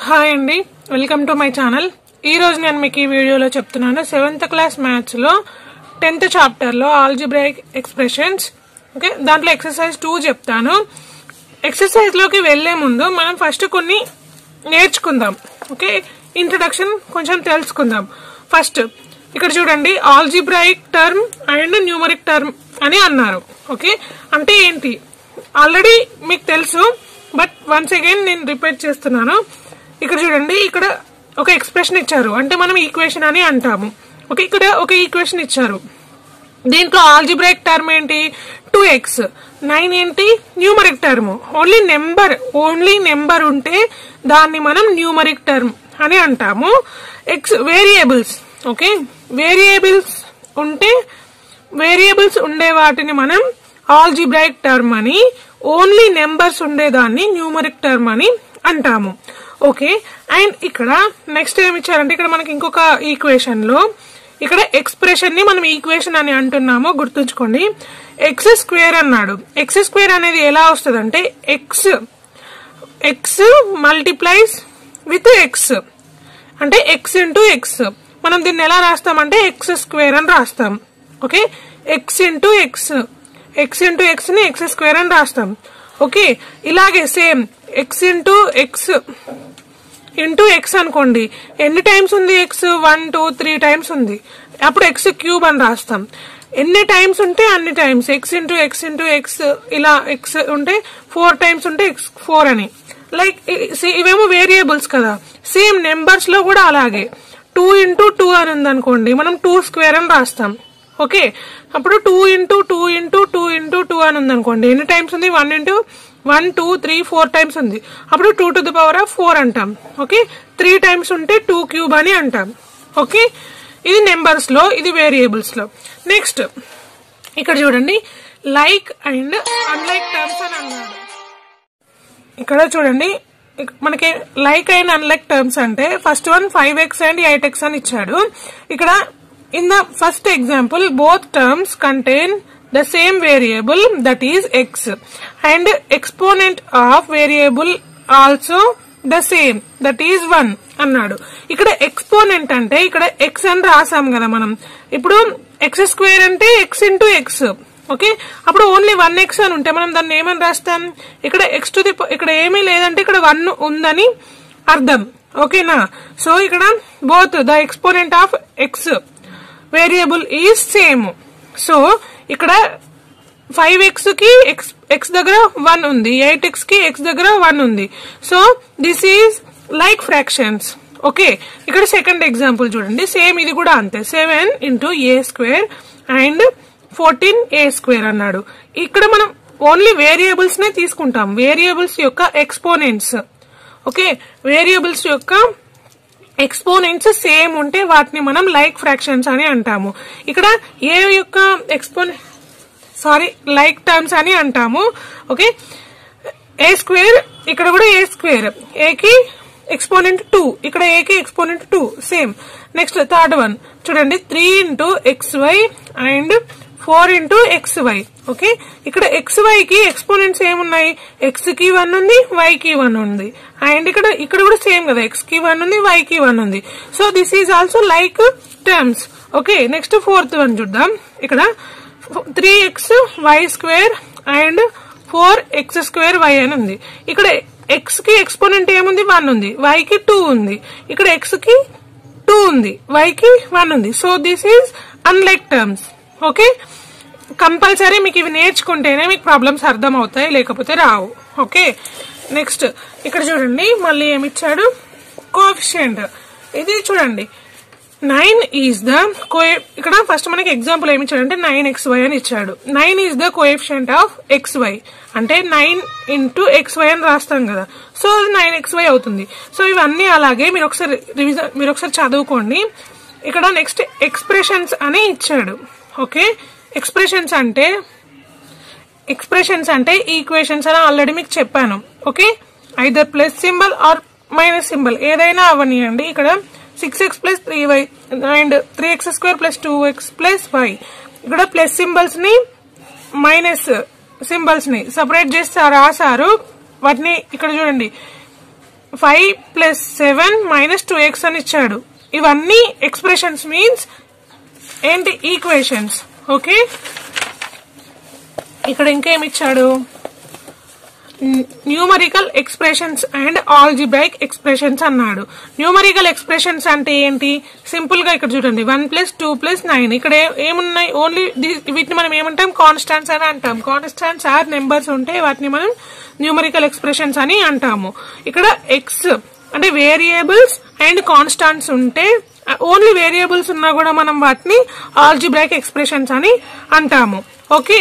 Hi అండి, welcome to my channel. ఈ రోజు నేను మీకు ఈ వీడియోలో చెప్తున్నాను 7th క్లాస్ మ్యాథ్స్ లో 10th చాప్టర్ లో ఆల్జీబ్రాయిక్ ఎక్స్ప్రెషన్స్. ఓకే, దాంట్లో ఎక్సర్సైజ్ 2 చెప్తాను. ఎక్సర్సైజ్ లోకి వెళ్లే ముందు మనం ఫస్ట్ కొన్ని నేర్చుకుందాం. ఓకే, ఇంట్రడక్షన్ కొంచెం తెలుసుకుందాం. ఫస్ట్ ఇక్కడ చూడండి, algebraic term and numeric term అని అన్నారు. ఓకే, అంటే ఏంటి ఆల్రెడీ మీకు తెలుసు, బట్ వన్స్ అగైన్ నేను రిపీట్ చేస్తున్నాను. ఇక్కడ చూడండి, ఇక్కడ ఒక ఎక్స్ప్రెషన్ ఇచ్చారు, అంటే మనం ఈక్వేషన్ అని అంటాము. ఓకే, ఇక్కడ ఒక ఈక్వేషన్ ఇచ్చారు. దీంట్లో ఆల్జీబ్రాయిక్ టర్మ్ ఏంటి 2x, 9 ఏంటి న్యూమరిక్ టర్మ్. ఓన్లీ నెంబర్ ఉంటే దాన్ని మనం న్యూమరిక్ టర్మ్ అని అంటాము. వేరియబుల్స్, ఓకే, వేరియబుల్స్ ఉండే వాటిని మనం ఆల్జీబ్రాయిక్ టర్మ్ అని, ఓన్లీ నెంబర్స్ ఉండేదాన్ని న్యూమరిక్ టర్మ్ అని అంటాము. ఓకే, అండ్ ఇక్కడ నెక్స్ట్ ఏమి ఇచ్చారంటే, ఇక్కడ మనకి ఇంకొక ఈక్వేషన్ లో ఇక్కడ ఎక్స్ప్రెషన్ ని మనం ఈక్వేషన్ అని అంటున్నాము, గుర్తుంచుకోండి. ఎక్స్ స్క్వేర్ అన్నాడు. ఎక్స్ స్క్వేర్ అనేది ఎలా వస్తుంది అంటే, ఎక్స్ మల్టిప్లైస్ విత్ ఎక్స్, అంటే ఎక్స్ ఇంటూ ఎక్స్. మనం దీన్ని ఎలా రాస్తామంటే ఎక్స్ స్క్వేర్ అని రాస్తాం. ఓకే, ఎక్స్ ఇంటూ ఎక్స్ ని ఎక్స్ స్క్వేర్ అని రాస్తాం. ఓకే, ఇలాగే సేమ్ ఎక్స్ ఇంటూ ఎక్స్ అనుకోండి. ఎన్ని టైమ్స్ ఉంది ఎక్స్? 1 2 3 టైమ్స్ ఉంది. అప్పుడు ఎక్స్ క్యూబ్ అని రాస్తాం. ఎన్ని టైమ్స్ ఉంటే అన్ని టైమ్స్ ఎక్స్ ఇంటూ ఎక్స్, ఇలా ఎక్స్ ఉంటే 4 టైమ్స్ ఉంటే ఎక్స్ 4 అని. లైక్ ఇవేమో వేరియబుల్స్ కదా, సేమ్ నెంబర్స్ లో కూడా అలాగే 2 ఇంటూ 2 అని ఉంది అనుకోండి, మనం 2 స్క్వేర్ అని రాస్తాం. ఓకే, అప్పుడు 2 ఇంటూ 2 అని ఉంది అనుకోండి, ఎన్ని టైమ్స్ ఉంది? 1 ఇంటూ 1 2 3 4 టైమ్స్ ఉంది. అప్పుడు 2 to the power of 4 అంటాం. ఓకే, 3 టైమ్స్ ఉంటే 2 క్యూబ్ అని అంటాం. ఓకే, ఇది నెంబర్స్ లో, ఇది వేరియబుల్స్ లో. నెక్స్ట్ ఇక్కడ చూడండి, లైక్ అండ్ అన్లైక్ టర్మ్స్ అని అన్నాడు. ఇక్కడ చూడండి, మనకి లైక్ అండ్ అన్లైక్ టర్మ్స్ అంటే first one 5x and 8x అని ఇచ్చాడు. ఇక్కడ in the first example, both terms contain the same variable, that is x, and exponent of variable also the same, that is 1 అన్నాడు. ఇక్కడ exponent అంటే ఇక్కడ x అని రాసాం కదా మనం. ఇప్పుడు x స్క్వేర్ అంటే x ఇంటూ x. ఓకే, అప్పుడు ఓన్లీ 1x అని ఉంటే మనం దాన్ని ఏమని రాస్తాం? ఇక్కడ ఇక్కడ ఏమీ లేదంటే ఇక్కడ 1 ఉందని అర్థం. ఓకేనా? సో ఇక్కడ both the exponent of x variable is same. So ఇక్కడ 5x కి x దగ్గర 1 ఉంది, 8x కి x దగ్గర 1 ఉంది. So this is like fractions. Okay, ఇక్కడ సెకండ్ ఎగ్జాంపుల్ చూడండి, సేమ్ ఇది కూడా అంతే. 7 into a square and 14a square అన్నాడు. ఇక్కడ మనం ఓన్లీ వేరియబుల్స్ నే తీసుకుంటాం, వేరియబుల్స్ యొక్క ఎక్స్పోనెంట్స్. ఓకే, వేరియబుల్స్ యొక్క ఎక్స్పోనెంట్స్ సేమ్ ఉంటే వాటిని మనం లైక్ ఫ్రాక్షన్స్ అని అంటాము. ఇక్కడ ఏ యొక్క లైక్ టర్మ్స్ అని అంటాము. ఓకే, ఏ స్క్వేర్, ఇక్కడ కూడా ఏ స్క్వేర్, ఏ కి ఎక్స్పోనెంట్ 2, ఇక్కడ ఏ కి exponent 2 same. Next third one చూడండి, 3 into xy and 4 into xy. Okay, ఇక్కడ xy కి ఎక్స్పోనెంట్స్ ఏమున్నాయి? x కి 1 ఉంది, y కి 1 ఉంది, అండ్ ఇక్కడ కూడా సేమ్ కదా, x కి 1 ఉంది, y కి 1 ఉంది. So this is also like terms. Okay, next fourth one చూద్దాం. ఇక్కడ 3x y square and 4x square y అని ఉంది. ఇక్కడ x కి ఎక్స్పోనెంట్ ఏముంది? 1 ఉంది, y కి 2 ఉంది, ఇక్కడ x కి 2 ఉంది, y కి 1 ఉంది. So this is unlike terms. Okay, compulsory మీకు ఇవి నేర్చుకుంటేనే మీకు ప్రాబ్లమ్స్ అర్థం అవుతాయి, లేకపోతే రావు. ఓకే, నెక్స్ట్ ఇక్కడ చూడండి, మళ్ళీ ఏమిచ్చాడు? కోఎఫిషియంట్. ఇది చూడండి, 9 ఈజ్ ద ఇక్కడ ఫస్ట్ మనకి ఎగ్జాంపుల్ ఏమిచ్చాడంటే 9xy అని ఇచ్చాడు. 9 is the coefficient of xy, అంటే 9 ఇంటూ xy అని రాస్తాం కదా. సో 9xy అవుతుంది. సో ఇవన్నీ అలాగే మీరు ఒకసారి చదువుకోండి. ఇక్కడ నెక్స్ట్ ఎక్స్ప్రెషన్స్ అని ఇచ్చాడు. ఓకే, ఎక్స్ప్రెషన్స్ అంటే ఈక్వేషన్స్ అని ఆల్రెడీ మీకు చెప్పాను. Okay, either plus symbol or minus symbol ఏదైనా అవనియండి. ఇక్కడ 6x plus 3y and 3x square plus 2x plus y. ఇక్కడ ప్లస్ సింబల్స్ ని మైనస్ సింబల్స్ ని సపరేట్ చేసి రాసారు. వాటిని ఇక్కడ చూడండి, 5 + 7 - 2x అని ఇచ్చాడు. ఇవన్నీ ఎక్స్ప్రెషన్స్ మీన్స్ ఏంటి ఈక్వేషన్స్. ఓకే, ఇక్కడ ఇంకేమి ఇచ్చాడు, numerical expressions and algebraic expressions అన్నాడు. న్యూమరికల్ ఎక్స్ప్రెషన్స్ అంటే ఏంటి, సింపుల్ గా ఇక్కడ చూడండి 1 + 2 + 9. ఇక్కడ ఏమున్నాయి, ఓన్లీ వీటిని మనం ఏమంటాం, కాన్స్టాంట్స్ అని అంటాం. కాన్స్టాంట్స్ ఆర్ నెంబర్స్ ఉంటే వాటిని మనం న్యూమరికల్ ఎక్స్ప్రెషన్స్ అని అంటాము. ఇక్కడ ఎక్స్ అంటే వేరియబుల్స్ అండ్ కాన్స్టాంట్స్ ఉంటే, ఓన్లీ వేరియబుల్స్ ఉన్నా కూడా మనం వాటిని ఆల్జిబ్రాయిక్ ఎక్స్ప్రెషన్స్ అని అంటాము. ఓకే,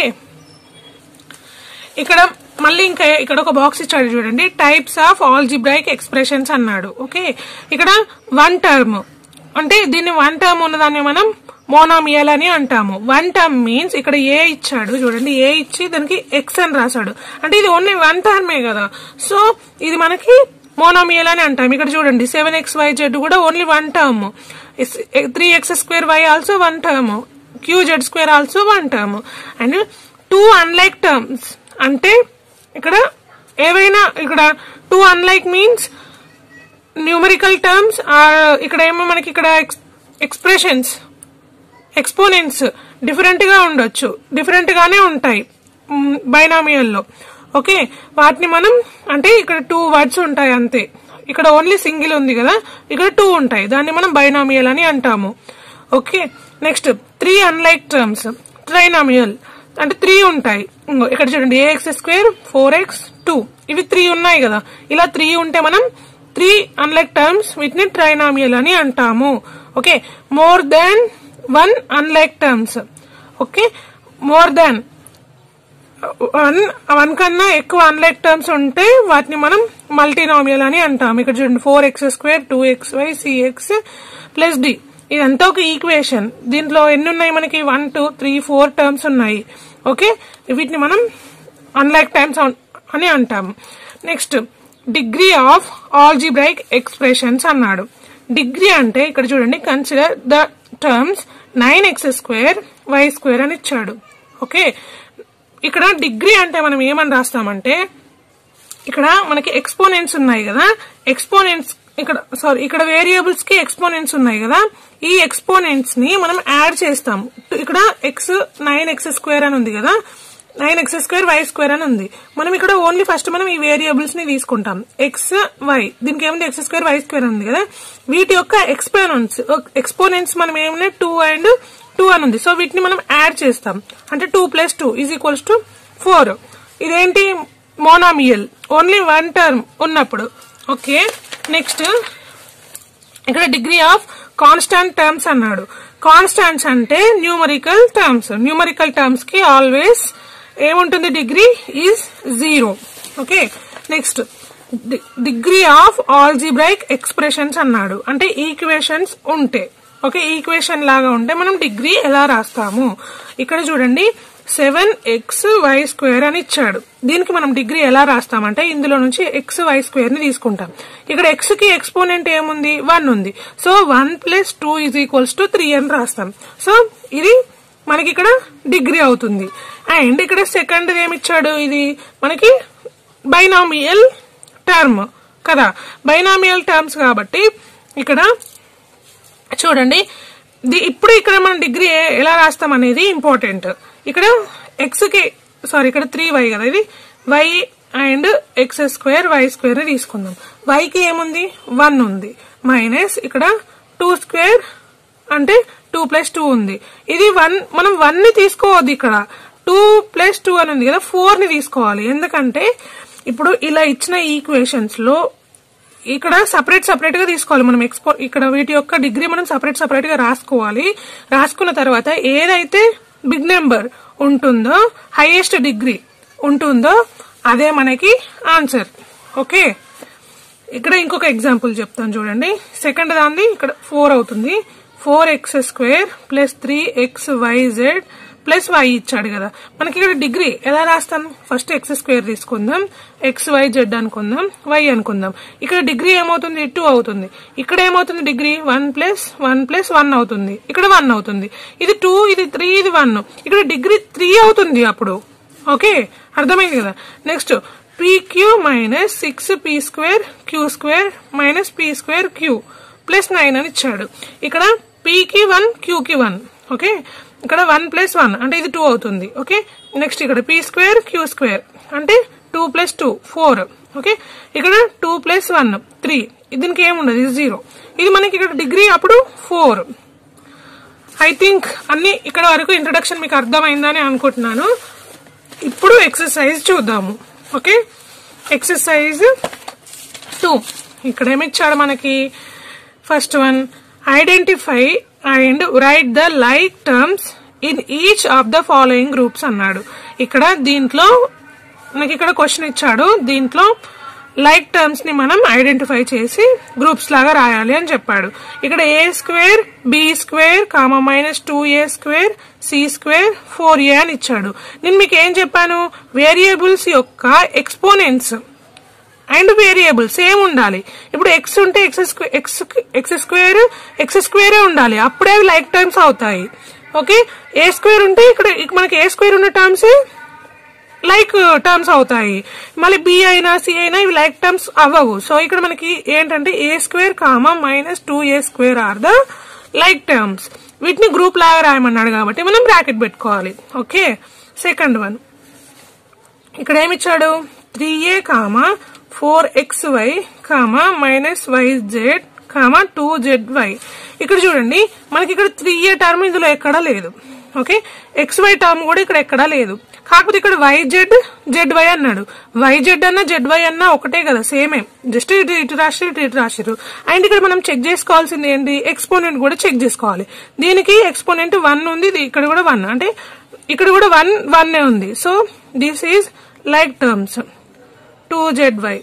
ఇక్కడ మళ్ళీ ఇంకా ఇక్కడ ఒక బాక్స్ ఇచ్చాడు చూడండి, టైప్స్ ఆఫ్ ఆల్జిబ్రాయిక్ ఎక్స్ప్రెషన్స్ అన్నాడు. ఓకే, ఇక్కడ 1 టర్మ్ అంటే దీన్ని 1 టర్మ్ ఉన్నదాన్ని మనం మోనోమియల్ అని అంటాము. 1 టర్మ్ మీన్స్ ఇక్కడ ఏ ఇచ్చాడు చూడండి, ఏ ఇచ్చి దానికి ఎక్స్ అని రాశాడు, అంటే ఇది ఓన్లీ 1 టర్మే కదా, సో ఇది మనకి మోనోమియల్ అని అంటాం. ఇక్కడ చూడండి 7xyz కూడా only 1 term, 3x² also 1 term, qz² also 1 term. And 2 unlike terms అంటే ఇక్కడ ఏవైనా, ఇక్కడ 2 అన్లైక్ మీన్స్ న్యూమరికల్ టర్మ్స్, ఇక్కడ ఏమో మనకి ఇక్కడ ఎక్స్ప్రెషన్స్ ఎక్స్పోనెంట్స్ డిఫరెంట్ గా ఉండొచ్చు, డిఫరెంట్ గానే ఉంటాయి బైనామియల్లో. ఓకే, వాటిని మనం అంటే ఇక్కడ 2 వర్డ్స్ ఉంటాయి అంతే, ఇక్కడ ఓన్లీ సింగిల్ ఉంది కదా, ఇక్కడ 2 ఉంటాయి, దాన్ని మనం బైనామియల్ అని అంటాము. Okay, next 3 unlike terms trinomial అంటే 3 ఉంటాయి. ఇక్కడ చూడండి ax² 4x 2 ఇవి 3 ఉన్నాయి కదా, ఇలా 3 ఉంటే మనం 3 అన్లైక్ టర్మ్స్ వీటిని ట్రైనామియల్ అని అంటాము. Okay, more than 1 unlike terms. Okay, more than 1 కన్నా ఎక్కువ అన్లైక్ టర్మ్స్ ఉంటే వాటిని మనం మల్టీనామియల్ అని అంటాం. ఇక్కడ చూడండి 4x² 2xy cx + d, ఇదంతా ఒక ఈక్వేషన్. దీంట్లో ఎన్ని ఉన్నాయి మనకి, 1 2 3 4 టర్మ్స్ ఉన్నాయి. ఓకే, వీటిని మనం అన్లైక్ టర్మ్స్ అని అంటాము. Next degree of algebraic expressions అన్నాడు. డిగ్రీ అంటే ఇక్కడ చూడండి, consider the terms 9x² y² అని ఇచ్చాడు. ఓకే, ఇక్కడ డిగ్రీ అంటే మనం ఏమని రాస్తామంటే, ఇక్కడ మనకి ఎక్స్పోనెంట్స్ ఉన్నాయి కదా, ఎక్స్పోనెంట్స్ ఇక్కడ వేరియబుల్స్ కి ఎక్స్పోనెంట్స్ ఉన్నాయి కదా, ఈ ఎక్స్పోనెంట్స్ ని మనం యాడ్ చేస్తాం. ఇక్కడ 9x² అని ఉంది కదా, 9x² y² అని ఉంది. మనం ఇక్కడ ఓన్లీ ఫస్ట్ మనం ఈ వేరియబుల్స్ ని తీసుకుంటాం, x y, దీనికి ఏముంది x² y² అని ఉంది కదా, వీటి యొక్క ఎక్స్పోనెంట్స్ మనం ఏమున్నాయి 2 and 2 అని ఉంది, సో వీటిని మనం యాడ్ చేస్తాం, అంటే 2 + 2 = 4. ఇదేంటి, మోనోమియల్, ఓన్లీ 1 టర్మ్ ఉన్నప్పుడు. ఓకే, నెక్స్ట్ ఇక్కడ డిగ్రీ ఆఫ్ కాన్స్టాంట్ టర్మ్స్ అన్నాడు. కాన్స్టాంట్స్ అంటే న్యూమరికల్ టర్మ్స్, న్యూమరికల్ టర్మ్స్ కి ఆల్వేస్ ఏముంటుంది, degree is 0. Okay, next degree of algebraic expressions అన్నాడు, అంటే ఈక్వేషన్స్ ఉంటే. ఓకే, ఈక్వేషన్ లాగా ఉంటే మనం డిగ్రీ ఎలా రాస్తాము, ఇక్కడ చూడండి 7xy² అని ఇచ్చాడు. దీనికి మనం డిగ్రీ ఎలా రాస్తామంటే, ఇందులో నుంచి xy² ని తీసుకుంటాం. ఇక్కడ x కి ఎక్స్పోనెంట్ ఏముంది, 1 ఉంది, సో 1 + 2 = 3 అని రాస్తాం. సో ఇది మనకి ఇక్కడ డిగ్రీ అవుతుంది. అండ్ ఇక్కడ సెకండ్ ఏమిచ్చాడు, ఇది మనకి బైనామియల్ టర్మ్ కదా, బైనామియల్ టర్మ్స్ కాబట్టి ఇక్కడ చూడండి, ఇప్పుడు ఇక్కడ మనం డిగ్రీ ఎలా రాస్తాం అనేది ఇంపార్టెంట్. ఇక్కడ ఇక్కడ 3y కదా, ఇది y అండ్ x² y² ని తీసుకుందాం. y కి ఏముంది, 1 ఉంది, మైనస్ ఇక్కడ 2² అంటే 2 + 2 ఉంది. ఇది 1, మనం 1 ని తీసుకోవద్దు, ఇక్కడ 2 + 2 అని ఉంది కదా, 4 ని తీసుకోవాలి. ఎందుకంటే ఇప్పుడు ఇలా ఇచ్చిన ఈక్వేషన్స్ లో ఇక్కడ సపరేట్ గా తీసుకోవాలి మనం. ఇక్కడ వీటి యొక్క డిగ్రీ మనం సపరేట్ గా రాసుకోవాలి. రాసుకున్న తర్వాత ఏదైతే బిగ్ నెంబర్ ఉంటుందో, హైయెస్ట్ డిగ్రీ ఉంటుందో అదే మనకి ఆన్సర్. ఓకే, ఇక్కడ ఇంకొక ఎగ్జాంపుల్ చెప్తాను చూడండి. సెకండ్ దాన్ని ఇక్కడ 4 అవుతుంది, 4x² + 3xyz + y ఇచ్చాడు కదా, మనకి ఇక్కడ డిగ్రీ ఎలా రాస్తాం, ఫస్ట్ x² తీసుకుందాం, xyz అనుకుందాం, y అనుకుందాం. ఇక్కడ డిగ్రీ ఏమవుతుంది, 2 అవుతుంది. ఇక్కడ ఏమవుతుంది, డిగ్రీ 1 + 1 + 1 అవుతుంది, ఇక్కడ 1 అవుతుంది. ఇది 2, ఇది 3, ఇది 1, ఇక్కడ డిగ్రీ 3 అవుతుంది అప్పుడు. ఓకే, అర్థమైంది కదా. Next pq minus 6p² q² minus p² q plus 9 అని ఇచ్చాడు. ఇక్కడ p కి 1 q కి 1. ఓకే, ఇక్కడ 1 + 1 అంటే ఇది 2 అవుతుంది. ఓకే, నెక్స్ట్ ఇక్కడ p² q² అంటే 2 + 2 4. ఓకే, ఇక్కడ 2 + 1 3. దీనికి ఏముండదు, ఇది 0. ఇది మనకి ఇక్కడ డిగ్రీ అప్పుడు 4. ఐ థింక్ అన్ని ఇక్కడ వరకు ఇంట్రడక్షన్ మీకు అర్థమైందని అనుకుంటున్నాను. ఇప్పుడు ఎక్సర్సైజ్ చూద్దాము. ఓకే, ఎక్సర్సైజ్ 2 ఇక్కడ ఏమిచ్చాడు మనకి, first one, identify and right the like terms in each of the following groups అన్నాడు. ఇక్కడ దీంట్లో నాకు ఇక్కడ క్వశ్చన్ ఇచ్చాడు, దీంట్లో లైక్ టర్మ్స్ ని మనం ఐడెంటిఫై చేసి గ్రూప్స్ లాగా రాయాలి అని చెప్పాడు. ఇక్కడ a² b² -2a² c² 4a అని ఇచ్చాడు. నేను మీకు ఏం చెప్పాను, వేరియబుల్స్ యొక్క ఎక్స్పోనెంట్స్ అండ్ వేరియబుల్ సేమ్ ఉండాలి. ఇప్పుడు ఎక్స్ ఉంటే x² ఉండాలి, అప్పుడే అవి లైక్ టర్మ్స్ అవుతాయి. ఓకే, a² ఉంటే ఇక్కడ మనకి a² ఉన్న టర్మ్స్ లైక్ టర్మ్స్ అవుతాయి. మళ్ళీ బి అయినా సి అయినా ఇవి లైక్ టర్మ్స్ అవ్వవు. సో ఇక్కడ మనకి ఏంటంటే a² -2a² are the like terms. వీటిని గ్రూప్ లాగా రాయమన్నాడు కాబట్టి మనం బ్రాకెట్ పెట్టుకోవాలి. ఓకే, సెకండ్ వన్, ఇక్కడ ఏమిచ్చాడు, 3a 4xy -yz 2zy. ఇక్కడ చూడండి మనకి ఇక్కడ 3a టర్మ్ ఇందులో ఎక్కడా లేదు. ఓకే, xy టర్మ్ కూడా ఇక్కడ ఎక్కడా లేదు. కాకపోతే ఇక్కడ zy అన్నాడు. yz అన్నా zy అన్నా ఒకటే కదా, సేమే, జస్ట్ ఇటు రాసిరు. అండ్ ఇక్కడ మనం చెక్ చేసుకోవాల్సింది ఏంటి, ఎక్స్పోనెంట్ కూడా చెక్ చేసుకోవాలి. దీనికి ఎక్స్పోనెంట్ 1 ఉంది, ఇక్కడ కూడా 1, అంటే ఇక్కడ కూడా 1 ఉంది. So this is like terms 2zy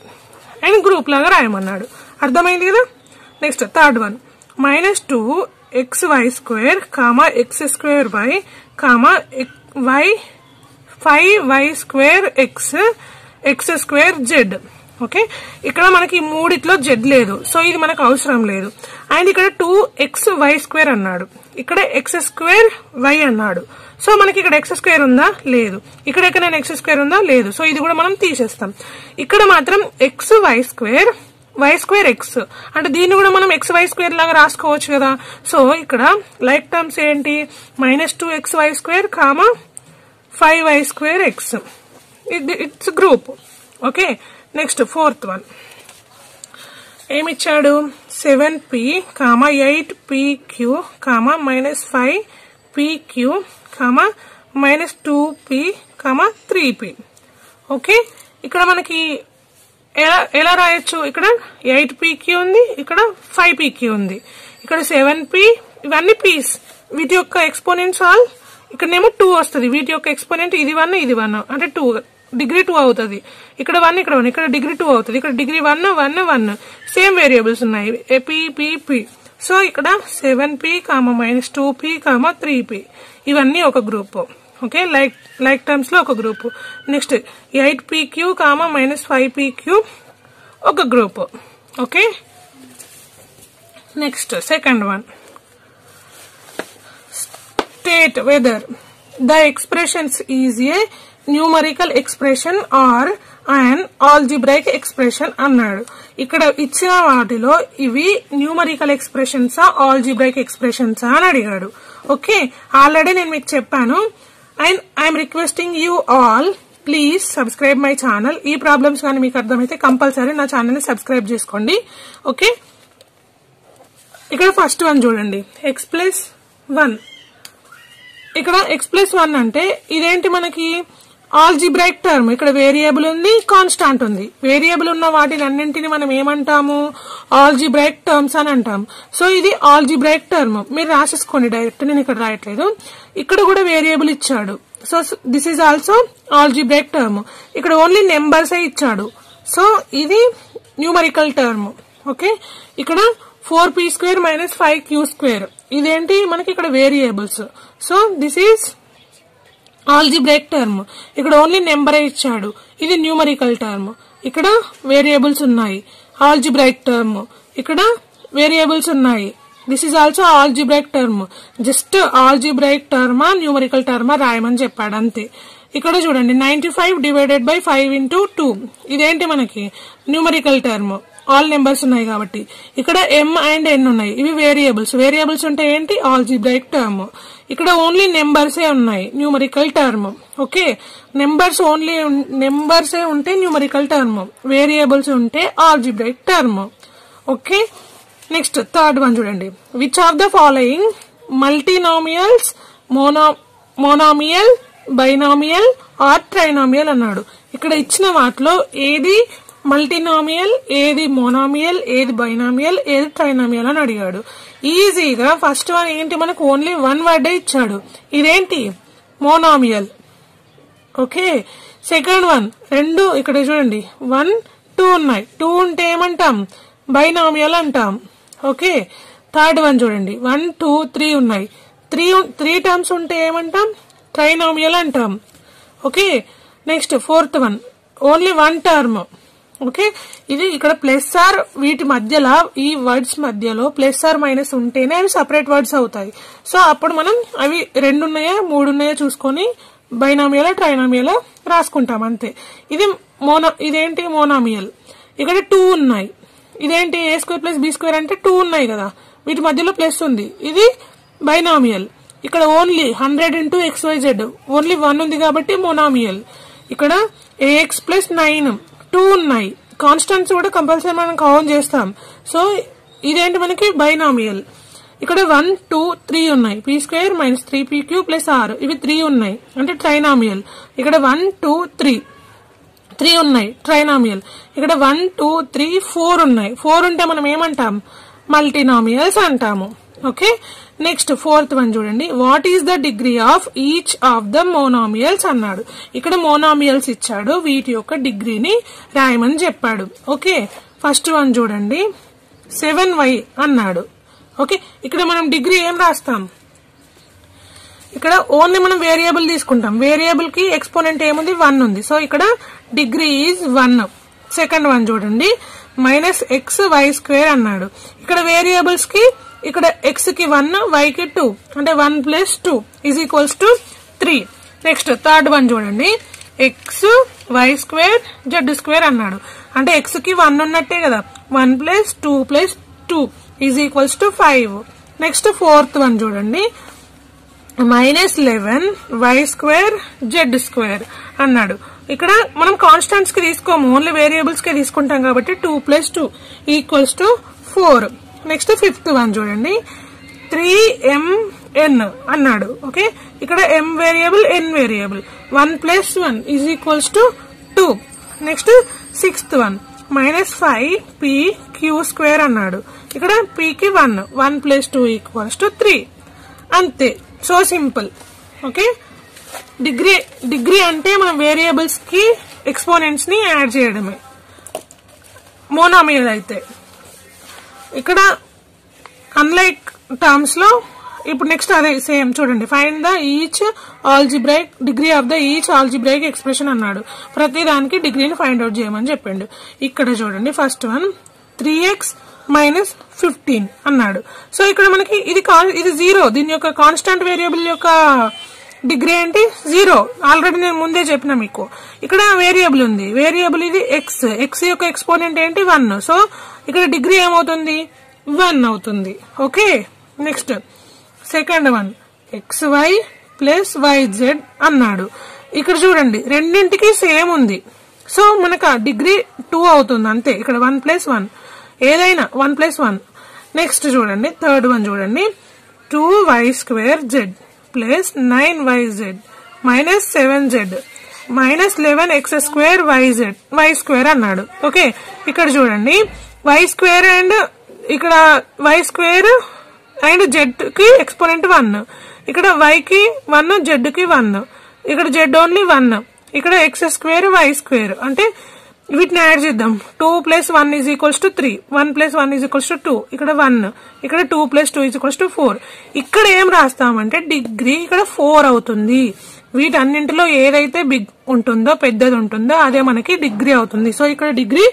and group లాగా రాయమన్నాడు. అర్థమైంది కదా. Next third one, -2xy² x²y 5y² x² z. Okay, ఇక్కడ మనకి మూడిట్లో z లేదు, సో ఇది మనకు అవసరం లేదు. అండ్ ఇక్కడ 2xy² అన్నాడు, ఇక్కడ x²y అన్నాడు. సో మనకి ఇక్కడ x² ఉందా, లేదు. ఇక్కడ ఎక్కడైనా x² ఉందా, లేదు. సో ఇది కూడా మనం తీసేస్తాం. ఇక్కడ మాత్రం y² x, అంటే దీన్ని కూడా మనం xy² లాగా రాసుకోవచ్చు కదా. సో ఇక్కడ లైక్ టర్మ్స్ ఏంటి, -2xy² 5y² x. It's group. Okay, next fourth one ఏమిచ్చాడు, 7p 8pq -5pq -2p 3p. Okay, ఇక్కడ మనకి ఎలా రాయొచ్చు, ఇక్కడ 8pq ఉంది, ఇక్కడ 5pq ఉంది, ఇక్కడ 7p, ఇవన్నీ p's. వీటి యొక్క ఎక్స్పోనెంట్స్ ఆల్, ఇక్కడనేమో 2 వస్తుంది. వీటి యొక్క ఎక్స్పోనెంట్ ఇది 1 ఇది 1, అంటే 2 డిగ్రీ 2 అవుతుంది. ఇక్కడ 1 ఇక్కడ 1, ఇక్కడ డిగ్రీ 2 అవుతుంది. ఇక్కడ డిగ్రీ 1 1 1, సేమ్ వేరియబుల్స్ ఉన్నాయి, p. సో ఇక్కడ 7p -2p 3p ఇవన్నీ ఒక గ్రూప్. ఓకే, లైక్ టర్మ్స్ లో ఒక గ్రూప్. నెక్స్ట్ 8pq -5pq ఒక group. Okay, next second one, state whether the expressions is a numerical expression or an algebraic expression అన్నాడు. ఇక్కడ ఇచ్చిన వాటిలో ఇవి న్యూమరికల్ ఎక్స్ప్రెషన్సా ఆల్జిబ్రైక్ ఎక్స్ప్రెషన్సా అని అడిగాడు. ఓకే, ఆల్రెడీ నేను మీకు చెప్పాను. And I'm requesting you all, please subscribe my channel. ఈ ప్రాబ్లమ్స్ కానీ మీకు అర్థమైతే కంపల్సరీ నా ఛానల్ ని సబ్స్క్రైబ్ చేసుకోండి. ఓకే, ఇక్కడ ఫస్ట్ వన్ చూడండి, x+1. ఇక్కడ x+1 అంటే ఇదేంటి, మనకి ఆల్జిబ్రైక్ టర్మ్. ఇక్కడ వేరియబుల్ ఉంది, కాన్స్టాంట్ ఉంది. వేరియబుల్ ఉన్న వాటిని అన్నింటిని మనం ఏమంటాము, ఆల్జిబ్రైక్ టర్మ్స్ అని అంటాం. సో ఇది ఆల్జిబ్రైక్ టర్మ్, మీరు రాసేసుకోండి డైరెక్ట్, నేను ఇక్కడ రాయట్లేదు. ఇక్కడ కూడా వేరియబుల్ ఇచ్చాడు, so this is also algebraic term. ఇక్కడ ఓన్లీ నెంబర్స్ ఇచ్చాడు, సో ఇది న్యూమరికల్ టర్మ్. ఓకే, ఇక్కడ 4p² -5q², ఇదేంటి మనకి ఇక్కడ variables. So this is algebraic term. ఇక్కడ ఓన్లీ నెంబర్ ఇచ్చాడు, ఇది న్యూమరికల్ టర్మ్. ఇక్కడ వేరియబుల్స్ ఉన్నాయి, ఆల్జిబ్రైక్ టర్మ్. ఇక్కడ వేరియబుల్స్ ఉన్నాయి, this is also algebraic term. Just algebraic టర్మా న్యూమరికల్ టర్మా రాయమని చెప్పాడు అంతే. ఇక్కడ చూడండి 95 డివైడెడ్ బై 5 ఇంటూ 2 ఇదేంటి మనకి న్యూమరికల్ టర్మ్, ఆల్ నెంబర్స్ ఉన్నాయి కాబట్టి. ఇక్కడ m అండ్ n ఉన్నాయి, ఇవి వేరియబుల్స్. వేరియబుల్స్ అంటే ఏంటి ఆల్జీబ్రాయిక్ టర్మ్. ఇక్కడ ఓన్లీ నెంబర్సే ఉన్నాయి, న్యూమరికల్ టర్మ్. ఓకే, నెంబర్సే ఉంటే న్యూమరికల్ టర్మ్, వేరియబుల్స్ ఉంటే algebraic term. Okay, next third one చూడండి. Which of the following multinomials monomial, binomial or trinomial అన్నాడు. ఇక్కడ ఇచ్చిన వాటిలో ఏది మల్టీనామియల్, ఏది మోనామియల్, ఏది బైనామియల్, ఏది ట్రైనామియల్ అని అడిగాడు. ఈజీగా ఫస్ట్ వన్ ఏంటి, మనకు ఓన్లీ వన్ వర్డే ఇచ్చాడు, ఇదేంటి మోనామియల్. ఓకే, సెకండ్ వన్ రెండు ఇక్కడ చూడండి 1 2 ఉన్నాయి, 2 ఉంటే ఏమంటాం బైనామియల్ అంటాం. ఓకే, థర్డ్ వన్ చూడండి 1 2 3 ఉన్నాయి, 3 టర్మ్స్ ఉంటే ఏమంటాం ట్రైనామియల్ అంటాం. Okay, next fourth one only 1 term. Okay, ఇది ఇక్కడ ప్లస్ ఆర్ వీటి మధ్యలో ఈ వర్డ్స్ మధ్యలో ప్లస్ ఆర్ మైనస్ ఉంటేనే అవి సపరేట్ వర్డ్స్ అవుతాయి. సో అప్పుడు మనం అవి 2 ఉన్నాయా 3 ఉన్నాయా చూసుకొని బైనామియల్ ట్రైనామియల్ రాసుకుంటాం అంతే. ఇదేంటి మోనామియల్. ఇక్కడ 2 ఉన్నాయి, ఇదేంటి ఏ స్క్వేర్ ప్లస్ బి స్క్వేర్ అంటే 2 ఉన్నాయి కదా, వీటి మధ్యలో ప్లస్ ఉంది, ఇది బైనామియల్. ఇక్కడ ఓన్లీ 100 ఇంటూ XYZ ఓన్లీ 1 ఉంది కాబట్టి మోనామియల్. ఇక్కడ AX ప్లస్ 9 2 ఉన్నాయి, కాన్స్టెంట్స్ కూడా కంపల్సరీ మనం కౌంట్ చేస్తాం. సో ఇదేంటి మనకి బైనామియల్. ఇక్కడ 1 2 3 ఉన్నాయి, P square minus 3PQ plus R, ఇవి 3 ఉన్నాయి అంటే ట్రైనామియల్. ఇక్కడ 1 2 3 ఉన్నాయి ట్రైనామియల్. ఇక్కడ 1 2 3 4 ఉన్నాయి, 4 ఉంటే మనం ఏమంటాం మల్టీనామియల్స్ అంటాము. ఓకే, నెక్స్ట్ ఫోర్త్ వన్ చూడండి. What is the degree of each of the monomials అన్నాడు. ఇక్కడ మోనామియల్స్ ఇచ్చాడు, వీటి యొక్క డిగ్రీని రాయమని చెప్పాడు. ఓకే, ఫస్ట్ వన్ చూడండి 7y అన్నాడు. ఓకే, ఇక్కడ మనం డిగ్రీ ఏం రాస్తాం, ఇక్కడ ఓన్లీ మనం వేరియబుల్ తీసుకుంటాం, వేరియబుల్ కి ఎక్స్పోనెంట్ ఏముంది 1 ఉంది, సో ఇక్కడ డిగ్రీ ఈజ్ 1. సెకండ్ వన్ చూడండి -xy² అన్నాడు. ఇక్కడ వేరియబుల్స్ కి ఇక్కడ x కి 1 y కి 2 అంటే 1 + 2 = 3. నెక్స్ట్ థర్డ్ వన్ చూడండి xy² z² అన్నాడు. అంటే x కి 1 ఉన్నట్టే కదా, 1 + 2 + 2 = 5. నెక్స్ట్ ఫోర్త్ వన్ చూడండి -11y² z² అన్నాడు. ఇక్కడ మనం కాన్స్టెంట్స్ కి తీసుకోము, ఓన్లీ వేరియబుల్స్ కి తీసుకుంటాం కాబట్టి 2 + 2 = 4. నెక్స్ట్ ఫిఫ్త్ వన్ చూడండి 3mn అన్నాడు. ఓకే, ఇక్కడ m variable n variable, 1 + 1 = 2. Next sixth one -5pq² అన్నాడు. ఇక్కడ p కి 1 + 2 = 3. అంతే, సో సింపుల్. ఓకే, డిగ్రీ అంటే మనం వేరియబుల్స్ కి ఎక్స్పోనెంట్స్ ని యాడ్ చేయడమే మోనామియల్ అయితే. ఇక్కడ అన్లైక్ టర్మ్స్ లో ఇప్పుడు నెక్స్ట్ అదే సేమ్ చూడండి, find the each algebraic degree of the each algebraic expression అన్నాడు. ప్రతి దానికి డిగ్రీని ఫైండ్ అవుట్ చేయమని చెప్పిండు. ఇక్కడ చూడండి ఫస్ట్ వన్ 3x - 15 అన్నాడు. సో ఇక్కడ మనకి ఇది 0, దీని యొక్క కాన్స్టాంట్ వేరియబుల్ యొక్క డిగ్రీ ఏంటి 0. ఆల్రెడీ నేను ముందే చెప్పిన మీకు. ఇక్కడ వేరియబుల్ ఉంది, వేరియబుల్ ఇది x యొక్క ఎక్స్పోనెంట్ ఏంటి 1, సో ఇక్కడ డిగ్రీ ఏమవుతుంది 1 అవుతుంది. Okay, next second one xy + yz అన్నాడు. ఇక్కడ చూడండి రెండింటికి సేమ్ ఉంది, సో మనకు డిగ్రీ 2 అవుతుంది అంతే. ఇక్కడ 1 + 1 ఏదైనా 1 + 1. నెక్స్ట్ చూడండి థర్డ్ వన్ చూడండి 2y² z + 9yz - 7z -11x² y² అన్నాడు. ఓకే, ఇక్కడ చూడండి y² అండ్ ఇక్కడ y² అండ్ z కి ఎక్స్పోనెంట్ 1, ఇక్కడ y కి 1 z కి 1, ఇక్కడ z ఓన్లీ 1, ఇక్కడ x² y² అంటే వీటిని యాడ్ చేద్దాం. 2 + 1 = 3, 1 + 1 = 2, ఇక్కడ 1, ఇక్కడ 2 + 2 = 4. ఇక్కడ ఏం రాస్తామంటే డిగ్రీ ఇక్కడ 4 అవుతుంది. వీటన్నింటిలో ఏదైతే బిగ్ ఉంటుందో పెద్దది ఉంటుందో అదే మనకి డిగ్రీ అవుతుంది. సో ఇక్కడ degree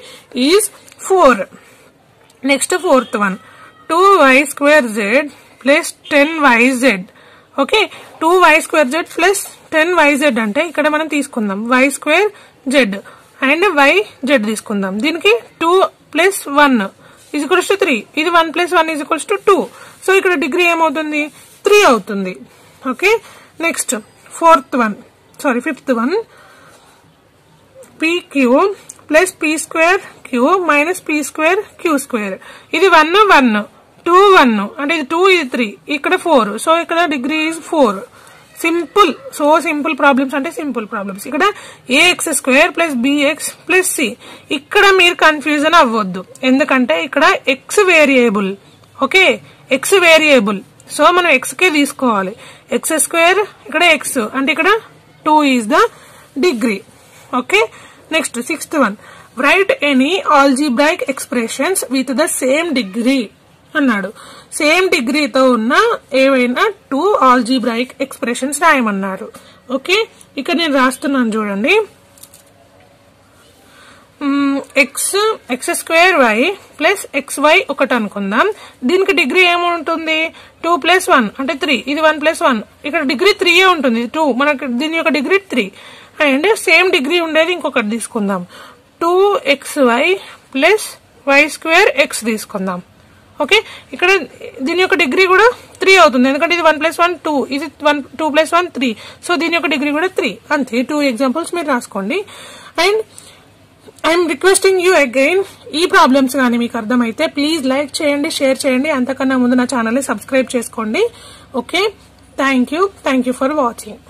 is 4. Next fourth one 2y² z + 10yz. Okay, 2y² z + 10yz అంటే ఇక్కడ మనం తీసుకుందాం y² z అండ్ yz తీసుకుందాం. దీనికి 2 + 1 = 3. ఇది 1 + 1 = 2. సో ఇక్కడ డిగ్రీ ఏమవుతుంది 3 అవుతుంది. Okay, next fifth one pq + p² q - p²q². ఇది 1 1 2 1 అంటే ఇది 2 ఇది 3 ఇక్కడ 4. సో ఇక్కడ degree is 4. Simple. So simple problems అంటే సింపుల్ ప్రాబ్లమ్స్. ఇక్కడ ax² + bx + c. ఇక్కడ మీరు కన్ఫ్యూజన్ అవ్వద్దు, ఎందుకంటే ఇక్కడ x variable. Okay, x variable. So మనం x కే తీసుకోవాలి. x² ఇక్కడ x అంటే ఇక్కడ 2 is the degree. Okay, next sixth one right any algebraic expressions with the same degree అన్నాడు. సేమ్ డిగ్రీతో ఉన్న ఏవైనా 2 ఆల్జీబ్రాయిక్ ఎక్స్ప్రెషన్స్ రాయమన్నారు. ఓకే, ఇక్కడ నేను రాస్తున్నాను చూడండి. x² y + xy ఒకటి అనుకుందాం. దీనికి డిగ్రీ ఏముంటుంది 2 + 1 అంటే 3. ఇది 1 + 1 ఇక్కడ డిగ్రీ 3 ఉంటుంది. 2 మనకి దీని యొక్క డిగ్రీ 3. అండ్ సేమ్ డిగ్రీ ఉండేది ఇంకొకటి తీసుకుందాం. 2xy + y² x తీసుకుందాం. ఓకే, ఇక్కడ దీని యొక్క డిగ్రీ కూడా 3 అవుతుంది, ఎందుకంటే ఇది 1 + 1 2, ఇది 2 + 1 3. సో దీని యొక్క డిగ్రీ కూడా 3. అంతే, 2 ఎగ్జాంపుల్స్ మీరు రాసుకోండి. And I'm requesting you again, ఈ ప్రాబ్లమ్స్ కానీ మీకు అర్థమైతే ప్లీజ్ లైక్ చేయండి, షేర్ చేయండి. అంతకన్నా ముందు నా ఛానల్ని సబ్స్క్రైబ్ చేసుకోండి. Okay, thank you for watching.